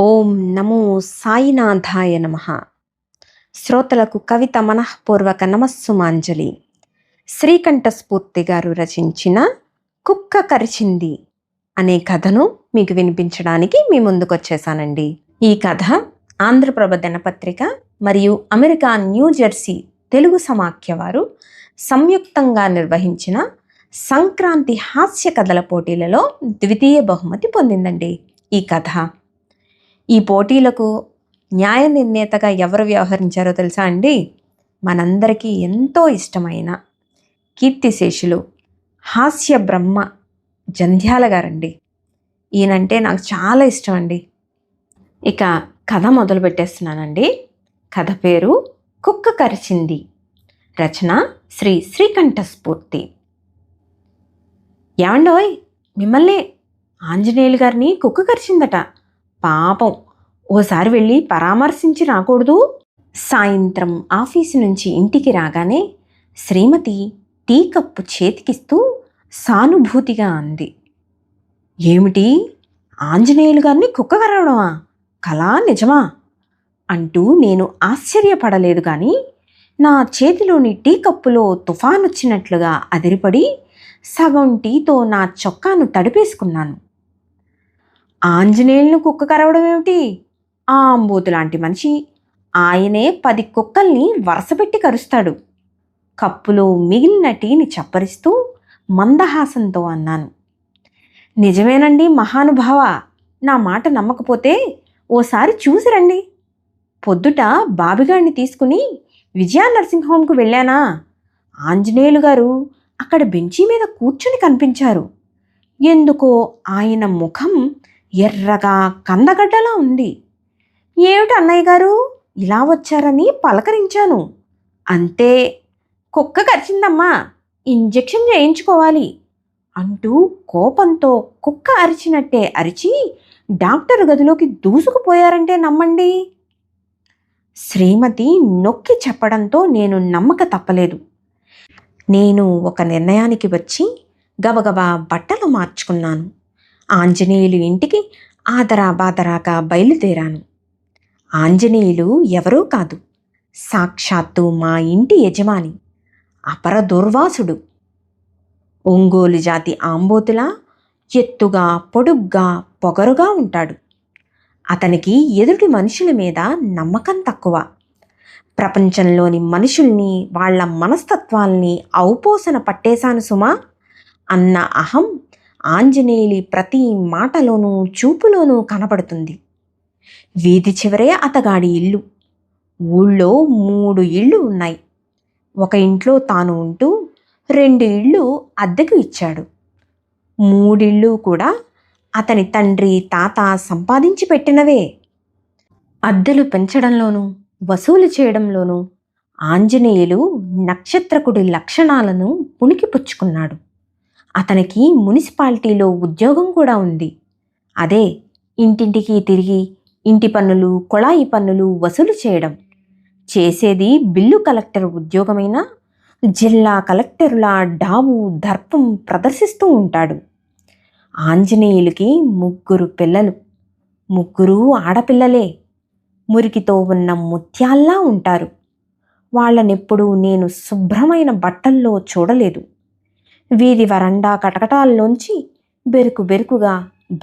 ఓం నమో సాయినాథాయ నమః. శ్రోతలకు కవిత మనఃపూర్వక నమస్సుమాంజలి. శ్రీకంఠస్ఫూర్తి గారు రచించిన కుక్క కరిచింది అనే కథను మీకు వినిపించడానికి మీ ముందుకొచ్చేసానండి. ఈ కథ ఆంధ్రప్రభ దినపత్రిక మరియు అమెరికా న్యూజెర్సీ తెలుగు సమాఖ్య వారు సంయుక్తంగా నిర్వహించిన సంక్రాంతి హాస్య కథల పోటీలలో ద్వితీయ బహుమతి పొందిందండి ఈ కథ. ఈ పోటీలకు న్యాయ నిర్ణేతగా ఎవరు వ్యవహరించారో తెలుసా అండి? మనందరికీ ఎంతో ఇష్టమైన కీర్తిశేషులు హాస్య బ్రహ్మ జంధ్యాల గారండి. ఈయనంటే నాకు చాలా ఇష్టం అండి. ఇక కథ మొదలు పెట్టేస్తున్నానండి. కథ పేరు కుక్క కరిచింది. రచన శ్రీ శ్రీకంఠస్ఫూర్తి. ఏమండోయ్, మిమ్మల్ని ఆంజనేయులు గారిని కుక్క కరిచిందట. పాపం, ఓసారి వెళ్ళి పరామర్శించి రాకూడదు? సాయంత్రం ఆఫీసు నుంచి ఇంటికి రాగానే శ్రీమతి టీ కప్పు చేతికిస్తూ సానుభూతిగా అంది. ఏమిటి, ఆంజనేయులు గారిని కుక్క కరవడమా? కలా నిజమా? అంటూ నేను ఆశ్చర్యపడలేదు కానీ నా చేతిలోని టీ కప్పులో తుఫానొచ్చినట్లుగా అదిరిపడి సగం టీతో నా చొక్కాను తడిపేసుకున్నాను. ఆంజనేయులను కుక్క కరవడం ఏమిటి? ఆ అంబోతు లాంటి మనిషి, ఆయనే 10 కుక్కల్ని వరుసపెట్టి కరుస్తాడు. కప్పులో మిగిలిన టీని చప్పరిస్తూ మందహాసంతో అన్నాను. నిజమేనండి మహానుభావ, నా మాట నమ్మకపోతే ఓసారి చూసి రండి. పొద్దుట బాబిగాడిని తీసుకుని విజయ నర్సింగ్ హోమ్కు వెళ్ళానా, ఆంజనేయులు గారు అక్కడ బెంచీ మీద కూర్చుని కనిపించారు. ఎందుకో ఆయన ముఖం ఎర్రగా కందగడ్డలా ఉంది. ఏమిటి అన్నయ్య గారు ఇలా వచ్చారని పలకరించాను. అంతే, కుక్క కరిచిందమ్మా, ఇంజెక్షన్ చేయించుకోవాలి అంటూ కోపంతో కుక్క అరిచినట్టే అరిచి డాక్టర్ గదిలోకి దూసుకుపోయారంటే నమ్మండి. శ్రీమతి నొక్కి చెప్పడంతో నేను నమ్మక తప్పలేదు. నేను ఒక నిర్ణయానికి వచ్చి గబగబా బట్టలు మార్చుకున్నాను. ఆంజనేయులు ఇంటికి ఆదరాబాదరాగా బయలుదేరాను. ఆంజనేయులు ఎవరో కాదు, సాక్షాత్తు మా ఇంటి యజమాని, అపర దుర్వాసుడు. ఒంగోలు జాతి ఆంబోతులా ఎత్తుగా పొడుగ్గా పొగరుగా ఉంటాడు. అతనికి ఎదుటి మనుషుల మీద నమ్మకం తక్కువ. ప్రపంచంలోని మనుషుల్ని, వాళ్ల మనస్తత్వాల్ని ఔపోసన పట్టేశాను సుమా అన్న అహం ఆంజనేయులి ప్రతి మాటలోనూ చూపులోనూ కనపడుతుంది. వీధి చివరే అతగాడి ఇల్లు. ఊళ్ళో 3 ఇళ్ళు ఉన్నాయి. ఒక ఇంట్లో తాను ఉంటూ 2 ఇళ్ళు అద్దెకు ఇచ్చాడు. 3 ఇళ్ళు కూడా అతని తండ్రి తాత సంపాదించి పెట్టినవే. అద్దెలు పెంచడంలోనూ వసూలు చేయడంలోనూ ఆంజనేయులు నక్షత్రకుడి లక్షణాలను పుణికిపుచ్చుకున్నాడు. అతనికి మున్సిపాలిటీలో ఉద్యోగం కూడా ఉంది. అదే ఇంటింటికి తిరిగి ఇంటి పన్నులు, కొళాయి పన్నులు వసూలు చేయడం. చేసేది బిల్లు కలెక్టర్ ఉద్యోగమైనా జిల్లా కలెక్టరులా డాబు దర్పం ప్రదర్శిస్తూ ఉంటాడు. ఆంజనేయులకి 3 పిల్లలు, 3 ఆడపిల్లలే. మురికితో ఉన్న ముత్యాల్లా ఉంటారు. వాళ్ళనెప్పుడూ నేను శుభ్రమైన బట్టల్లో చూడలేదు. వీధి వరండా కటకటాల్లోంచి బెరుకు బెరుకుగా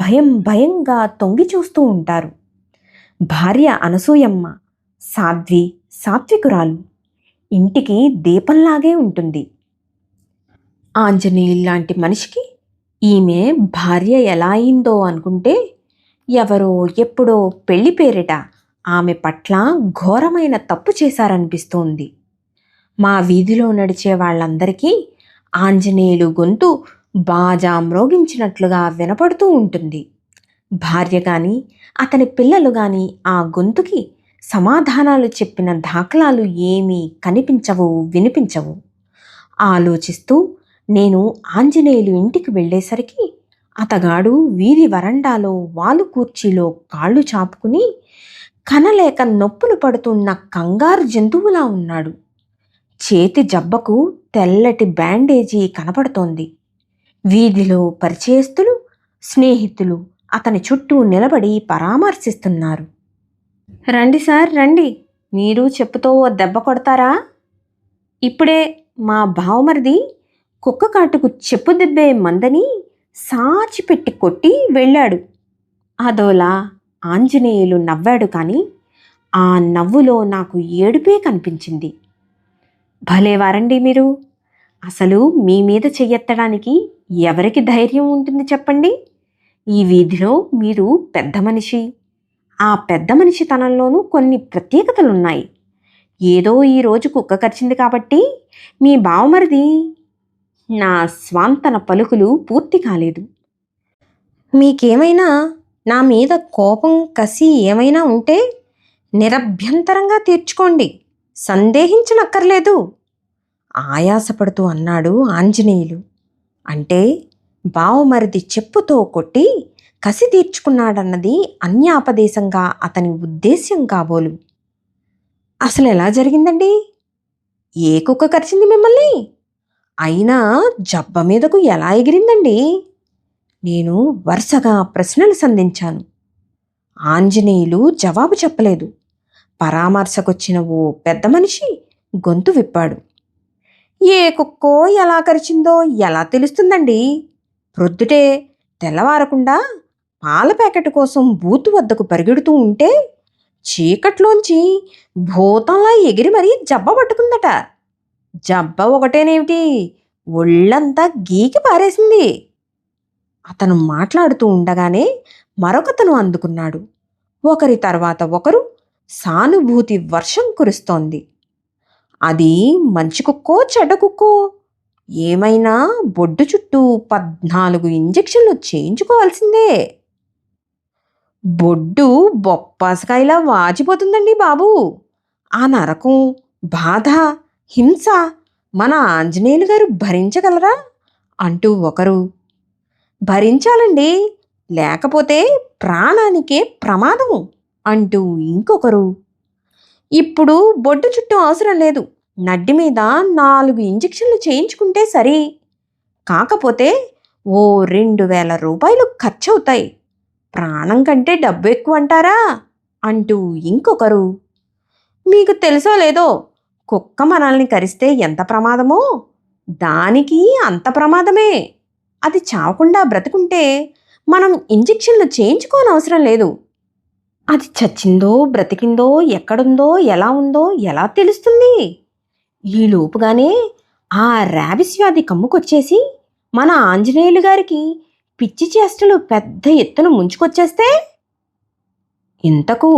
భయం భయంగా తొంగి చూస్తూ ఉంటారు. భార్య అనసూయమ్మ సాత్వికురాలు, ఇంటికి దీపంలాగే ఉంటుంది. ఆంజనేయుల్లాంటి మనిషికి ఈమె భార్య ఎలా అయిందో అనుకుంటే ఎవరో ఎప్పుడో పెళ్లి పేరిట ఆమె పట్ల ఘోరమైన తప్పు చేశారనిపిస్తోంది. మా వీధిలో నడిచే వాళ్ళందరికీ ఆంజనేయులు గొంతు బాజా మ్రోగించినట్లుగా వినపడుతూ ఉంటుంది. భార్య గాని అతని పిల్లలు గాని ఆ గొంతుకి సమాధానాలు చెప్పిన దాఖలాలు ఏమీ కనిపించవు, వినిపించవు. ఆలోచిస్తూ నేను ఆంజనేయులు ఇంటికి వెళ్ళేసరికి అతగాడు వీధి వరండాలో వాలు కుర్చీలో కాళ్ళు చాపుకుని కనలేక నొప్పులు పడుతున్న కంగారు జంతువులా ఉన్నాడు. చేతి జబ్బకు తెల్లటి బ్యాండేజీ కనపడుతోంది. వీధిలో పరిచయస్తులు, స్నేహితులు అతని చుట్టూ నిలబడి పరామర్శిస్తున్నారు. రండి సార్ రండి, మీరు చెప్పుతో ఓ దెబ్బ కొడతారా? ఇప్పుడే మా బావమరిది కుక్క కాటుకు చెప్పు దెబ్బే మందని సాచిపెట్టి కొట్టి వెళ్ళాడు. అదోలా ఆంజనేయులు నవ్వాడు, కానీ ఆ నవ్వులో నాకు ఏడుపే కనిపించింది. భలేవారండి మీరు. అసలు మీ మీద చెయ్యెత్తడానికి ఎవరికి ధైర్యం ఉంటుంది చెప్పండి? ఈ వీధిలో మీరు పెద్ద మనిషి. ఆ పెద్ద మనిషితనంలోనూ కొన్ని ప్రత్యేకతలున్నాయి. ఏదో ఈరోజు కుక్క కరిచింది కాబట్టి మీ బావమరిది. నా స్వాంతన పలుకులు పూర్తి కాలేదు. మీకేమైనా నా మీద కోపం కసి ఏమైనా ఉంటే నిరభ్యంతరంగా తీర్చుకోండి, సందేహించనక్కర్లేదు ఆయాసపడుతూ అన్నాడు ఆంజనేయులు. అంటే బావమరిది చెప్పుతో కొట్టి కసి తీర్చుకున్నాడన్నది అన్యాపదేశంగా అతని ఉద్దేశ్యం కాబోలు. అసలు ఎలా జరిగిందండి? ఏ కుక్క కరిచింది మిమ్మల్ని? అయినా జబ్బ మీదకు ఎలా ఎగిరిందండి? నేను వరుసగా ప్రశ్నలు సంధించాను. ఆంజనేయులు జవాబు చెప్పలేదు. పరామర్శకొచ్చిన ఓ పెద్ద మనిషి గొంతు విప్పాడు. ఏ కుక్కో ఎలా కరిచిందో ఎలా తెలుస్తుందండి? ప్రొద్దుటే తెల్లవారకుండా పాల ప్యాకెట్ కోసం బూతు వద్దకు పరిగెడుతూ ఉంటే చీకట్లోంచి భూతంలా ఎగిరి మరీ జబ్బ పట్టుకుందట. జబ్బ ఒకటేనేమిటి, ఒళ్ళంతా గీకి పారేసింది. అతను మాట్లాడుతూ ఉండగానే మరొకతను అందుకున్నాడు. ఒకరి తర్వాత ఒకరు సానుభూతి వర్షం కురుస్తోంది. అది మంచి కుక్కో చెడ్డ కుక్కో, ఏమైనా బొడ్డు చుట్టూ 14 ఇంజెక్షన్లు చేయించుకోవాల్సిందే. బొడ్డు బొప్పాసకాయలా వాచిపోతుందండి బాబు. ఆ నరకం, బాధ, హింస మన ఆంజనేయులు గారు భరించగలరా అంటూ ఒకరు, భరించాలండి, లేకపోతే ప్రాణానికే ప్రమాదం అంటూ ఇంకొకరు, ఇప్పుడు బొడ్డు చుట్టూ అవసరం లేదు, నడ్డి మీద 4 ఇంజెక్షన్లు చేయించుకుంటే సరి, కాకపోతే ఓ 2000 రూపాయలు ఖర్చవుతాయి, ప్రాణం కంటే డబ్బు ఎక్కువ అంటారా అంటూ ఇంకొకరు, మీకు తెలుసో లేదో కుక్క మనల్ని కరిస్తే ఎంత ప్రమాదమో దానికి అంత ప్రమాదమే. అది చావకుండా బ్రతుకుంటే మనం ఇంజెక్షన్లు చేయించుకోనవసరం లేదు. అది చచ్చిందో బ్రతికిందో ఎక్కడుందో ఎలా ఉందో ఎలా తెలుస్తుంది? ఈలోపుగానే ఆ ర్యాబిస్ వ్యాధి కమ్ముకొచ్చేసి మన ఆంజనేయులు గారికి పిచ్చి చేష్టలు పెద్ద ఎత్తున ముంచుకొచ్చేస్తే? ఇంతకు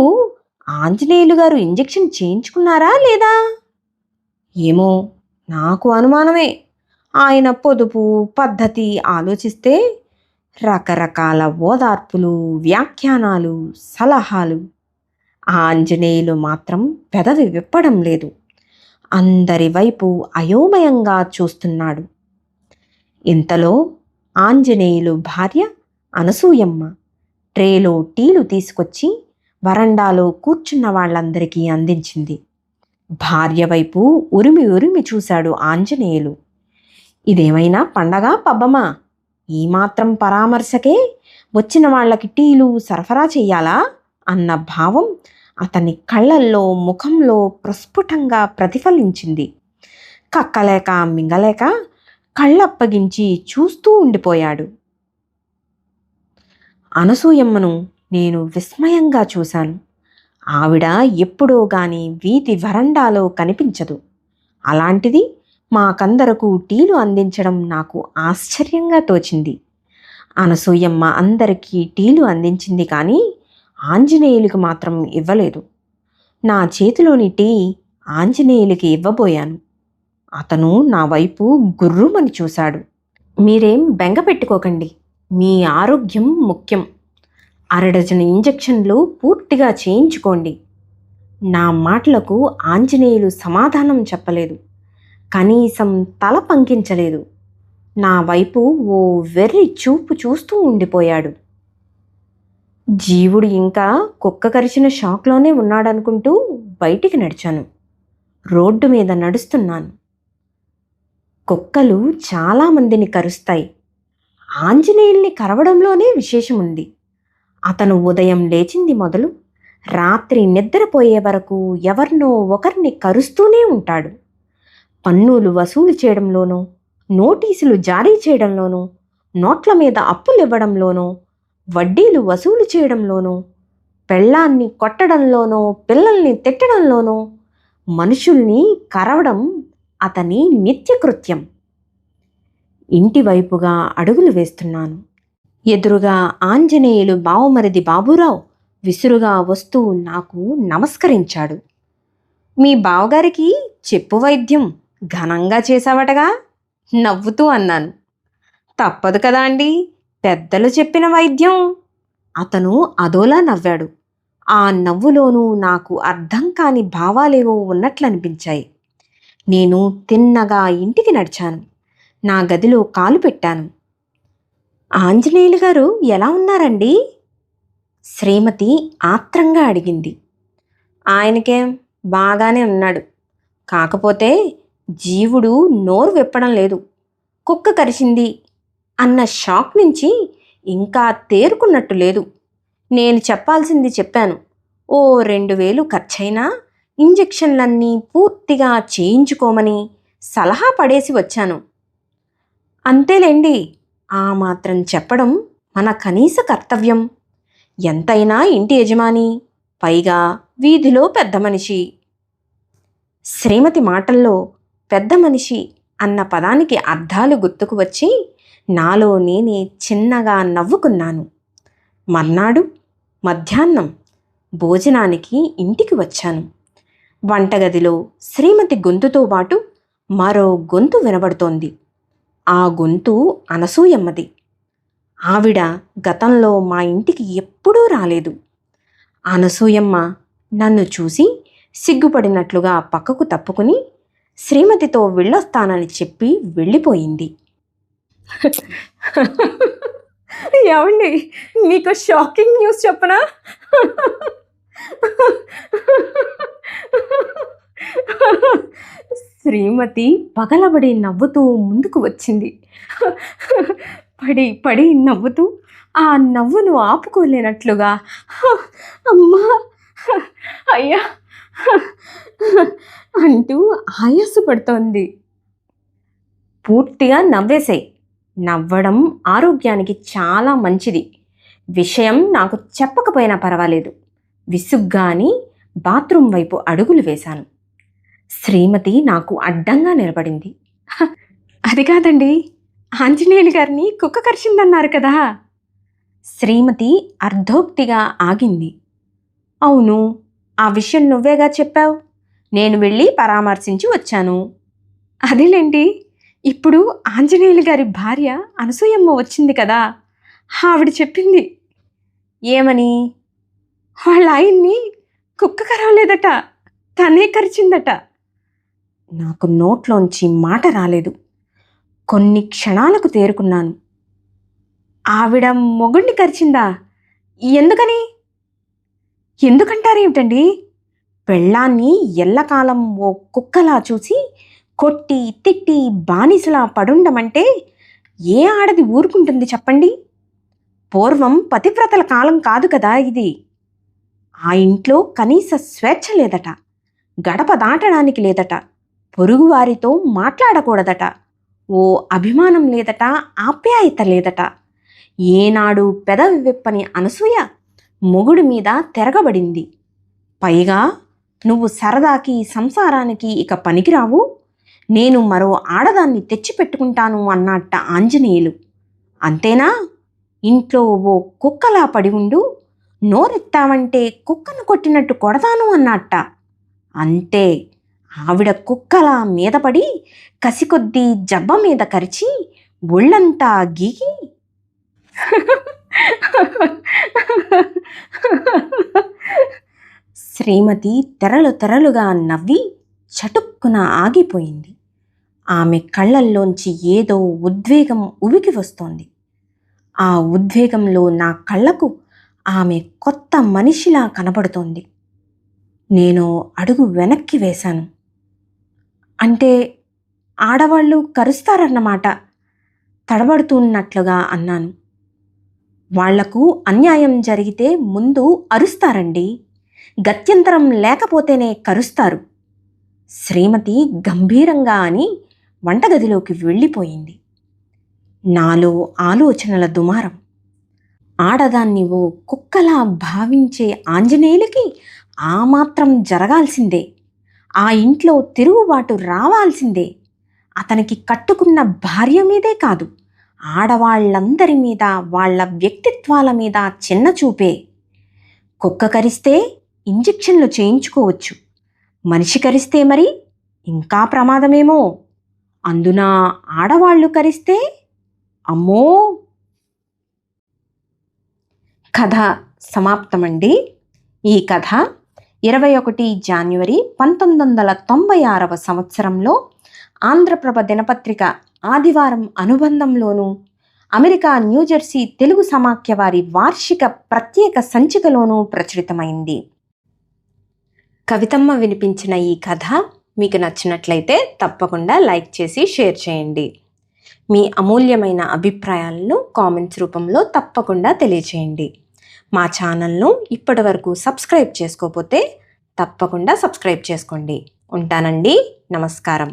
ఆంజనేయులు గారు ఇంజెక్షన్ చేయించుకున్నారా లేదా? ఏమో, నాకు అనుమానమే. ఆయన పొదుపు పద్ధతి ఆలోచిస్తే రకరకాల ఓదార్పులు, వ్యాఖ్యానాలు, సలహాలు. ఆంజనేయులు మాత్రం పెదవి విప్పడం లేదు. అందరి వైపు అయోమయంగా చూస్తున్నాడు. ఇంతలో ఆంజనేయులు భార్య అనసూయమ్మ ట్రేలో టీలు తీసుకొచ్చి వరండాలో కూర్చున్న వాళ్ళందరికీ అందించింది. భార్య వైపు ఉరిమి ఉరిమి చూశాడు ఆంజనేయులు. ఇదేమైనా పండగ పబ్బమా? ఈ మాత్రం పరామర్శకే వచ్చిన వాళ్ళకి టీలు సరఫరా చెయ్యాలా అన్న భావం అతని కళ్ళల్లో, ముఖంలో ప్రస్ఫుటంగా ప్రతిఫలించింది. కక్కలేక మింగలేక కళ్ళప్పగించి చూస్తూ ఉండిపోయాడు. అనసూయమ్మను నేను విస్మయంగా చూశాను. ఆవిడ ఎప్పుడో గాని వీధి వరండాలో కనిపించదు. అలాంటిది మాకందరకు టీలు అందించడం నాకు ఆశ్చర్యంగా తోచింది. అనసూయమ్మ అందరికీ టీలు అందించింది, కానీ ఆంజనేయులకు మాత్రం ఇవ్వలేదు. నా చేతిలోని టీ ఆంజనేయులకి ఇవ్వబోయాను. అతను నా వైపు గుర్రుమని చూశాడు. మీరేం బెంగ పెట్టుకోకండి, మీ ఆరోగ్యం ముఖ్యం. 1/2 డజను ఇంజెక్షన్లు పూర్తిగా చేయించుకోండి. నా మాటలకు ఆంజనేయులు సమాధానం చెప్పలేదు. కనీసం తల పంకించలేదు. నా వైపు ఓ వెర్రి చూపు చూస్తూ ఉండిపోయాడు. జీవుడు ఇంకా కుక్క కరిచిన షాక్లోనే ఉన్నాడనుకుంటూ బయటికి నడిచాను. రోడ్డు మీద నడుస్తున్నాను. కుక్కలు చాలామందిని కరుస్తాయి. ఆంజనేయుల్ని కరవడంలోనే విశేషముంది. అతను ఉదయం లేచింది మొదలు రాత్రి నిద్రపోయే వరకు ఎవరినో ఒకరిని కరుస్తూనే ఉంటాడు. పన్నులు వసూలు చేయడంలోనూ, నోటీసులు జారీ చేయడంలోనూ, నోట్ల మీద అప్పులివ్వడంలోనూ, వడ్డీలు వసూలు చేయడంలోనూ, పెళ్ళాన్ని కొట్టడంలోనూ, పిల్లల్ని తిట్టడంలోనూ, మనుషుల్ని కరవడం అతని నిత్యకృత్యం. ఇంటివైపుగా అడుగులు వేస్తున్నాను. ఎదురుగా ఆంజనేయులు బావమరిది బాబూరావు విసురుగా వస్తూ నాకు నమస్కరించాడు. మీ బావగారికి చెప్పు వైద్యం ఘనంగా చేశావటగా? నవ్వుతూ అన్నాను. తప్పదు కదా అండి, పెద్దలు చెప్పిన వైద్యం. అతను అదోలా నవ్వాడు. ఆ నవ్వులోనూ నాకు అర్థం కాని భావాలేవో ఉన్నట్లనిపించాయి. నేను తిన్నగా ఇంటికి నడిచాను. నా గదిలో కాలు పెట్టాను. ఆంజనేయులు గారు ఎలా ఉన్నారండి? శ్రీమతి ఆత్రంగా అడిగింది. ఆయనకేం, బాగానే ఉన్నాడు. కాకపోతే జీవుడు నోరు విప్పడం లేదు. కుక్క కరిచింది అన్న షాక్ నుంచి ఇంకా తేరుకున్నట్టు లేదు. నేను చెప్పాల్సింది చెప్పాను. ఓ 2000 ఖర్చయినా ఇంజెక్షన్లన్నీ పూర్తిగా చేయించుకోమని సలహా పడేసి వచ్చాను. అంతేలేండి, ఆ మాత్రం చెప్పడం మన కనీస కర్తవ్యం. ఎంతైనా ఇంటి యజమాని, పైగా వీధిలో పెద్ద మనిషి. శ్రీమతి మాటల్లో పెద్ద మనిషి అన్న పదానికి అర్థాలు గుర్తుకు వచ్చి నాలో నేనే చిన్నగా నవ్వుకున్నాను. మర్నాడు మధ్యాహ్నం భోజనానికి ఇంటికి వచ్చాను. వంటగదిలో శ్రీమతి గొంతుతో పాటు మరో గొంతు వినబడుతోంది. ఆ గొంతు అనసూయమ్మది. ఆవిడ గతంలో మా ఇంటికి ఎప్పుడూ రాలేదు. అనసూయమ్మ నన్ను చూసి సిగ్గుపడినట్లుగా పక్కకు తప్పుకుని శ్రీమతితో వెళ్ళొస్తానని చెప్పి వెళ్ళిపోయింది. ఏమండి, మీకు షాకింగ్ న్యూస్ చెప్పనా? శ్రీమతి పగలబడి నవ్వుతూ ముందుకు వచ్చింది. పడి పడి నవ్వుతూ ఆ నవ్వును ఆపుకోలేనట్లుగా అమ్మా, అయ్యా అంటూ ఆయాసపడుతోంది. పూర్తిగా నవ్వేశాయి. నవ్వడం ఆరోగ్యానికి చాలా మంచిది. విషయం నాకు చెప్పకపోయినా పర్వాలేదు. విసుగ్గా అని బాత్రూమ్ వైపు అడుగులు వేశాను. శ్రీమతి నాకు అడ్డంగా నిలబడింది. అది కాదండి, ఆంజనేయులు గారిని కుక్క కరిచిందన్నారు కదా. శ్రీమతి అర్ధోక్తిగా ఆగింది. అవును, ఆ విషయం నువ్వేగా చెప్పావు. నేను వెళ్ళి పరామర్శించి వచ్చాను. అదేలేండి, ఇప్పుడు ఆంజనేయులు గారి భార్య అనసూయమ్మ వచ్చింది కదా, ఆవిడ చెప్పింది. ఏమని? వాళ్ళ ఆయన్ని కుక్క కరవలేదట, తనే కరిచిందట. నాకు నోట్లోంచి మాట రాలేదు. కొన్ని క్షణాలకు తేరుకున్నాను. ఆవిడ మొగుణ్ణి కరిచిందా? ఎందుకని? ఎందుకంటారేమిటండి? పెళ్ళాన్ని ఎల్లకాలం ఓ కుక్కలా చూసి కొట్టి తిట్టి బానిసలా పడుండమంటే ఏ ఆడది ఊరుకుంటుంది చెప్పండి? పూర్వం పతివ్రతల కాలం కాదు కదా ఇది. ఆ ఇంట్లో కనీస స్వేచ్ఛ లేదట, గడప దాటడానికి లేదట, పొరుగువారితో మాట్లాడకూడదట, ఓ అభిమానం లేదట, ఆప్యాయత లేదట. ఏనాడు పెదవి విప్పని అనసూయ మొగుడి మీద తిరగబడింది. పైగా నువ్వు సరదాకి సంసారానికి ఇక పనికిరావు, నేను మరో ఆడదాన్ని తెచ్చిపెట్టుకుంటాను అన్నట్ట ఆంజనేయులు. అంతేనా? ఇంట్లో ఓ కుక్కలా పడి ఉండు, నోరెత్తావంటే కుక్కను కొట్టినట్టు కొడతాను అన్నట్ట. అంతే, ఆవిడ కుక్కలా మీద పడి కసికొద్దీ జబ్బ మీద కరిచి ఒళ్ళంతా గీకి శ్రీమతి తెరలు తెరలుగా నవ్వి చటుక్కున ఆగిపోయింది. ఆమె కళ్ళల్లోంచి ఏదో ఉద్వేగం ఉబికి వస్తోంది. ఆ ఉద్వేగంలో నా కళ్ళకు ఆమె కొత్త మనిషిలా కనబడుతోంది. నేను అడుగు వెనక్కి వేశాను. అంటే ఆడవాళ్ళు కరుస్తారన్నమాట, తడబడుతున్నట్లుగా అన్నాను. వాళ్లకు అన్యాయం జరిగితే ముందు అరుస్తారండి, గత్యంతరం లేకపోతేనే కరుస్తారు. శ్రీమతి గంభీరంగా అని వంటగదిలోకి వెళ్ళిపోయింది. నాలో ఆలోచనల దుమారం. ఆడదాన్ని ఓ కుక్కలా భావించే ఆంజనేయులకి ఆ మాత్రం జరగాల్సిందే. ఆ ఇంట్లో తిరుగుబాటు రావాల్సిందే. అతనికి కట్టుకున్న భార్య మీదే కాదు, ఆడవాళ్లందరి మీద, వాళ్ల వ్యక్తిత్వాల మీద చిన్న చూపే. కుక్క కరిస్తే ఇంజెక్షన్లు చేయించుకోవచ్చు, మనిషి కరిస్తే మరి ఇంకా ప్రమాదమేమో. అందున ఆడవాళ్లు కరిస్తే అమ్మో. కథ సమాప్తమండి. ఈ కథ 21 జాన్యువరి 1996 సంవత్సరంలో ఆంధ్రప్రభ దినపత్రిక ఆదివారం అనుబంధంలోనూ, అమెరికా న్యూజెర్సీ తెలుగు సమాఖ్య వారి వార్షిక ప్రత్యేక సంచికలోనూ ప్రచురితమైంది. కవితమ్మ వినిపించిన ఈ కథ మీకు నచ్చినట్లయితే తప్పకుండా లైక్ చేసి షేర్ చేయండి. మీ అమూల్యమైన అభిప్రాయాలను కామెంట్స్ రూపంలో తప్పకుండా తెలియచేయండి. మా ఛానల్ను ఇప్పటివరకు సబ్స్క్రైబ్ చేసుకోకపోతే తప్పకుండా సబ్స్క్రైబ్ చేసుకోండి. ఉంటానండి. నమస్కారం.